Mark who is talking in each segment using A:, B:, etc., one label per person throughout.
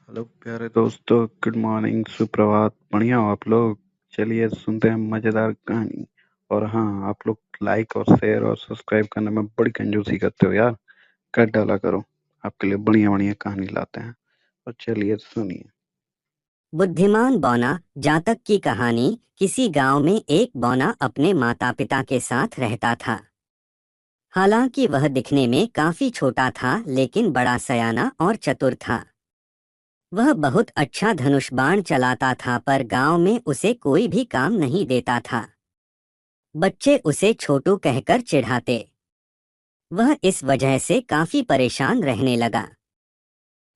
A: Hello प्यारे दोस्तों, good morning, सुप्रभात। बढ़िया हो आप लोग? चलिए सुनते हैं मजेदार कहानी। और हाँ, आप लोग लाइक और शेयर और सब्सक्राइब करने में बड़ी कंजूसी करते हो यार। कर डाला करो, आपके लिए बढ़िया बढ़िया कहानी लाते हैं। और चलिए सुनिए।
B: बुद्धिमान बौना जातक की कहानी। किसी गांव में एक बौना अपने माता पिता के साथ रहता था। हालांकि वह दिखने में काफी छोटा था, लेकिन बड़ा सयाना और चतुर था। वह बहुत अच्छा धनुष बाण चलाता था, पर गांव में उसे कोई भी काम नहीं देता था। बच्चे उसे छोटू कहकर चिढ़ाते। वह इस वजह से काफी परेशान रहने लगा।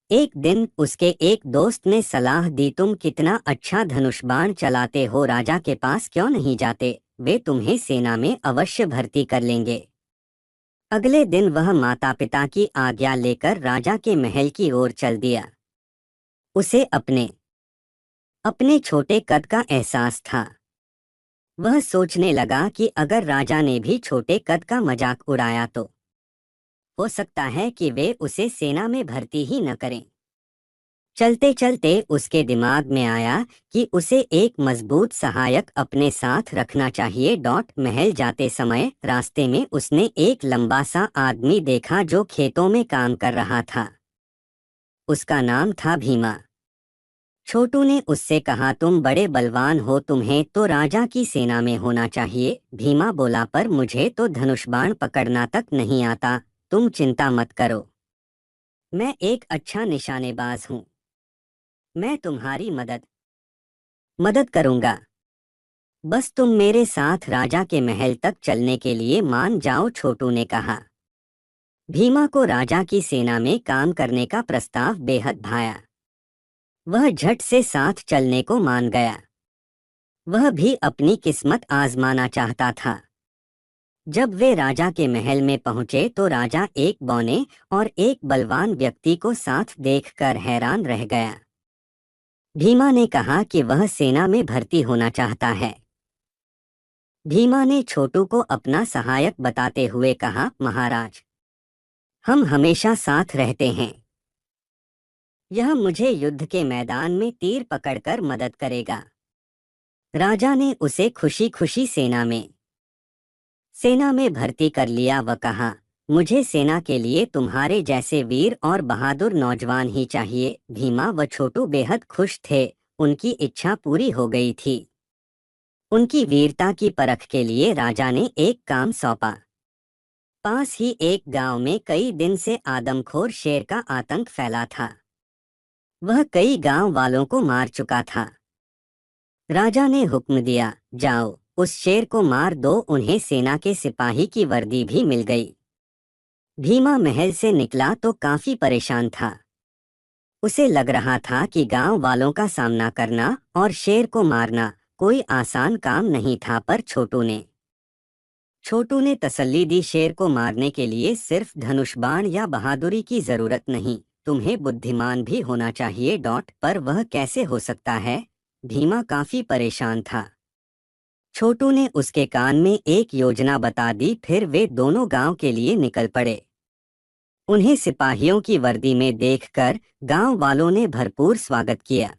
B: एक दिन उसके एक दोस्त ने सलाह दी, तुम कितना अच्छा धनुष बाण चलाते हो, राजा के पास क्यों नहीं जाते, वे तुम्हें सेना में अवश्य भर्ती कर लेंगे। अगले दिन वह माता पिता की आज्ञा लेकर राजा के महल की ओर चल दिया। उसे अपने अपने छोटे कद का एहसास था। वह सोचने लगा कि अगर राजा ने भी छोटे कद का मजाक उड़ाया तो हो सकता है कि वे उसे सेना में भर्ती ही न करें। चलते चलते उसके दिमाग में आया कि उसे एक मजबूत सहायक अपने साथ रखना चाहिए। महल जाते समय रास्ते में उसने एक लंबा सा आदमी देखा जो खेतों में काम कर रहा था। उसका नाम था भीमा। छोटू ने उससे कहा, तुम बड़े बलवान हो, तुम्हें तो राजा की सेना में होना चाहिए। भीमा बोला, पर मुझे तो धनुष बाण पकड़ना तक नहीं आता। तुम चिंता मत करो, मैं एक अच्छा निशानेबाज हूँ। मैं तुम्हारी मदद मदद करूंगा। बस तुम मेरे साथ राजा के महल तक चलने के लिए मान जाओ, छोटू ने कहा। भीमा को राजा की सेना में काम करने का प्रस्ताव बेहद भाया। वह झट से साथ चलने को मान गया। वह भी अपनी किस्मत आजमाना चाहता था। जब वे राजा के महल में पहुंचे तो राजा एक बौने और एक बलवान व्यक्ति को साथ देखकर हैरान रह गया। भीमा ने कहा कि वह सेना में भर्ती होना चाहता है। भीमा ने छोटू को अपना सहायक बताते हुए कहा, महाराज, हम हमेशा साथ रहते हैं। यह मुझे युद्ध के मैदान में तीर पकड़कर मदद करेगा। राजा ने उसे खुशी खुशी सेना में भर्ती कर लिया। वह कहा, मुझे सेना के लिए तुम्हारे जैसे वीर और बहादुर नौजवान ही चाहिए। भीमा व छोटू बेहद खुश थे। उनकी इच्छा पूरी हो गई थी। उनकी वीरता की परख के लिए राजा ने एक काम सौंपा। पास ही एक गांव में कई दिन से आदमखोर शेर का आतंक फैला था। वह कई गांव वालों को मार चुका था। राजा ने हुक्म दिया, जाओ उस शेर को मार दो। उन्हें सेना के सिपाही की वर्दी भी मिल गई। भीमा महल से निकला तो काफी परेशान था। उसे लग रहा था कि गांव वालों का सामना करना और शेर को मारना कोई आसान काम नहीं था, पर छोटू ने तसल्ली दी, शेर को मारने के लिए सिर्फ धनुष बाण या बहादुरी की जरूरत नहीं, तुम्हें बुद्धिमान भी होना चाहिए। पर वह कैसे हो सकता है? भीमा काफी परेशान था। छोटू ने उसके कान में एक योजना बता दी। फिर वे दोनों गांव के लिए निकल पड़े। उन्हें सिपाहियों की वर्दी में देखकर गांव वालों ने भरपूर स्वागत किया।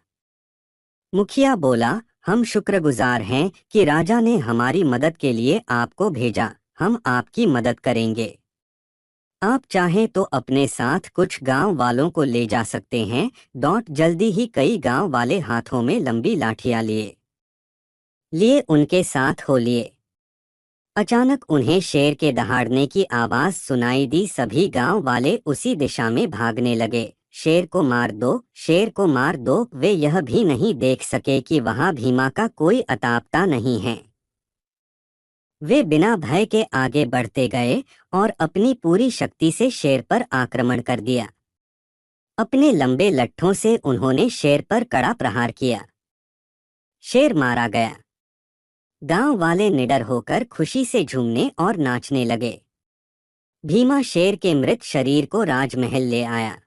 B: मुखिया बोला, हम शुक्रगुजार हैं कि राजा ने हमारी मदद के लिए आपको भेजा। हम आपकी मदद करेंगे। आप चाहें तो अपने साथ कुछ गांव वालों को ले जा सकते हैं। जल्दी ही कई गांव वाले हाथों में लंबी लाठियां लिए लिए उनके साथ हो लिए। अचानक उन्हें शेर के दहाड़ने की आवाज सुनाई दी। सभी गांव वाले उसी दिशा में भागने लगे। शेर को मार दो, शेर को मार दो। वे यह भी नहीं देख सके कि वहां भीमा का कोई अतापता नहीं है। वे बिना भय के आगे बढ़ते गए और अपनी पूरी शक्ति से शेर पर आक्रमण कर दिया। अपने लंबे लट्ठों से उन्होंने शेर पर कड़ा प्रहार किया। शेर मारा गया। गांव वाले निडर होकर खुशी से झूमने और नाचने लगे। भीमा शेर के मृत शरीर को राजमहल ले आया।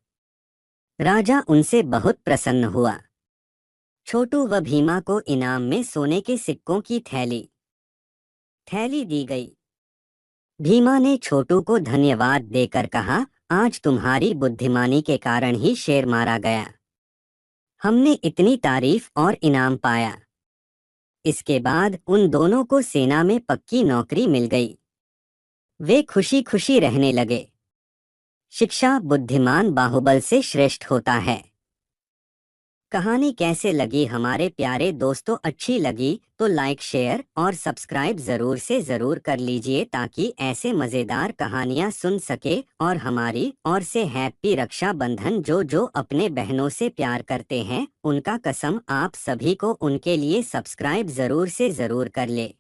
B: राजा उनसे बहुत प्रसन्न हुआ। छोटू व भीमा को इनाम में सोने के सिक्कों की थैली थैली दी गई। भीमा ने छोटू को धन्यवाद देकर कहा, आज तुम्हारी बुद्धिमानी के कारण ही शेर मारा गया। हमने इतनी तारीफ और इनाम पाया। इसके बाद उन दोनों को सेना में पक्की नौकरी मिल गई। वे खुशी खुशी रहने लगे। शिक्षा बुद्धिमान बाहुबल से श्रेष्ठ होता है। कहानी कैसे लगी हमारे प्यारे दोस्तों? अच्छी लगी तो लाइक शेयर और सब्सक्राइब ज़रूर कर लीजिए ताकि ऐसे मज़ेदार कहानियाँ सुन सके। और हमारी ओर से हैप्पी रक्षाबंधन। जो अपने बहनों से प्यार करते हैं उनका कसम आप सभी को उनके लिए सब्सक्राइब ज़रूर कर ले।